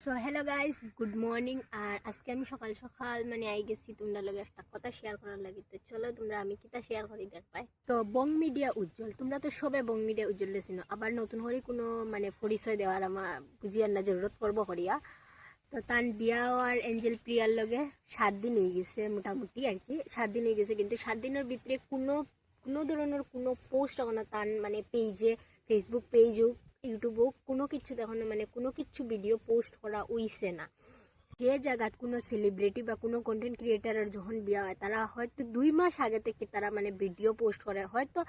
So hello guys, good morning. আর আজকে আমি সকাল সকাল মানে আই গেছি তোমরা লগে একটা কথা শেয়ার করার লাগি। তো চলো তোমরা আমি কিতা শেয়ার করি দেখ পাই। তো বং মিডিয়া উজ্জ্বল, তোমরা তো সবে বং মিডিয়া উজ্জ্বল লেছিনো, আবার নতুন করে কোনো মানে পরিচয় দেওয়ার আমার বুঝিয়ার না জরুরত করবো করিয়া। তো তার বিয়া আর এঞ্জেল প্রিয়ার লগে 7 দিন হয়ে গেছে মোটামুটি আর কি, 7 দিন হয়ে গেছে। কিন্তু 7 দিনের ভিতরে কোনো কোনো ধরনের কোনো পোস্ট এখন তার মানে পেজে, ফেসবুক পেজ হোক, ইউটিউব হোক, কোনো কিছু দেখুন মানে কোনো কিছু ভিডিও পোস্ট করা হইছে না। যে জায়গাত কোনো সেলিব্রিটি বা কোনো কন্টেন্ট ক্রিয়েটারের যখন বিয়া হয়, তারা হয়তো 2 মাস আগে থেকে তারা মানে ভিডিও পোস্ট করে, হয়তো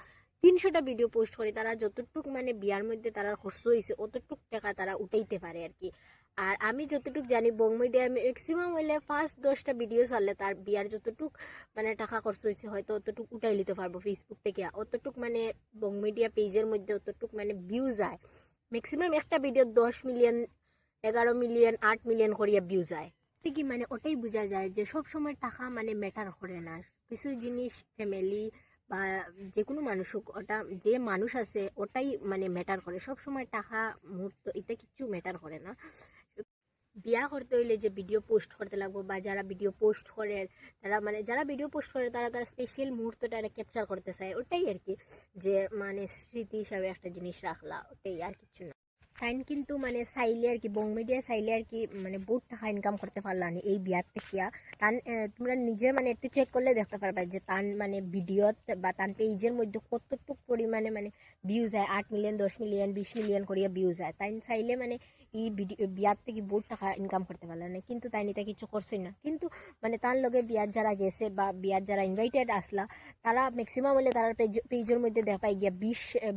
300টা ভিডিও পোস্ট করে। তারা যতটুক মানে বিয়ার মধ্যে তারা খরচ হয়েছে অতটুক টাকা তারা উঠাইতে পারে আর কি। আর আমি যতটুক জানি বং মিডিয়া ম্যাক্সিমাম হইলে 5-10টা ভিডিও চাললে তার বিয়ার যতটুক মানে টাকা খরচ হয়েছে হয়তো অতটুক উঠাই নিতে পারবো ফেসবুক থেকে। অতটুক মানে বং মিডিয়া পেজের মধ্যে অতটুক মানে ভিউ যায়। ম্যাক্সিমাম একটা ভিডিও 10 মিলিয়ন, 11 মিলিয়ন, 8 মিলিয়ন করিয়া ভিউ যায়। কি মানে ওটাই বোঝা যায় যে সব সময় টাকা মানে ম্যাটার করে না। কিছু জিনিস ফ্যামিলি বা যে কোনো মানুষ হোক, ওটা যে মানুষ আছে ওটাই মানে ম্যাটার করে। সব সময় টাকা মুহূর্ত এটা কিছু ম্যাটার করে না। বিয়া করতে হইলে যে ভিডিও পোস্ট করতে লাগবো, বা যারা ভিডিও পোস্ট করে তারা মানে যারা ভিডিও পোস্ট করে তারা তার স্পেশাল মুহূর্তটা ক্যাপচার করতে চায়, ওটাই আর কি। যে মানে স্মৃতি হিসাবে একটা জিনিস রাখলা, ওটাই আর কিছু না। তাই কিন্তু মানে চাইলে আর কি বং মিডিয়া চাইলে আর কি মানে বহুত টাকা ইনকাম করতে পারলাম এই বিয়ার থেকে। তান তোমরা নিজে মানে একটু চেক করলে দেখতে পারবা যে তান মানে ভিডিওত বা তান পেজের মধ্যে কতটুকু পরিমাণে মানে ভিউ যায়। 8 মিলিয়ন, 10 মিলিয়ন, 20 মিলিয়ন করিয়া ভিউ যায়। তাই চাইলে মানে এই ভিডিও বিয়ার থেকে বহুত টাকা ইনকাম করতে পারলাম না, কিন্তু তাই নিতে কিছু করছেই না। কিন্তু মানে তার লগে বিয়ার যারা গেছে বা বিয়ার যারা ইনভাইটেড আসলা, তারা ম্যাক্সিমাম হলে তার পেজের মধ্যে দেখা পাই গিয়া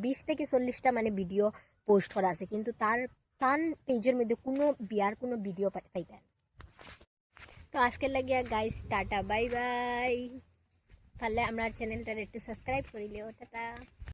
20 থেকে 40টা মানে ভিডিও পোস্ট করা আছে, কিন্তু তার তার পেজের মধ্যে কোনো বিয়ার কোনো ভিডিও পাইতে না। তো আজকের লাগিয়া গাইস টাটা বাই বাই। তাহলে আমরা চ্যানেলটার একটু সাবস্ক্রাইব করিলেও টাটা।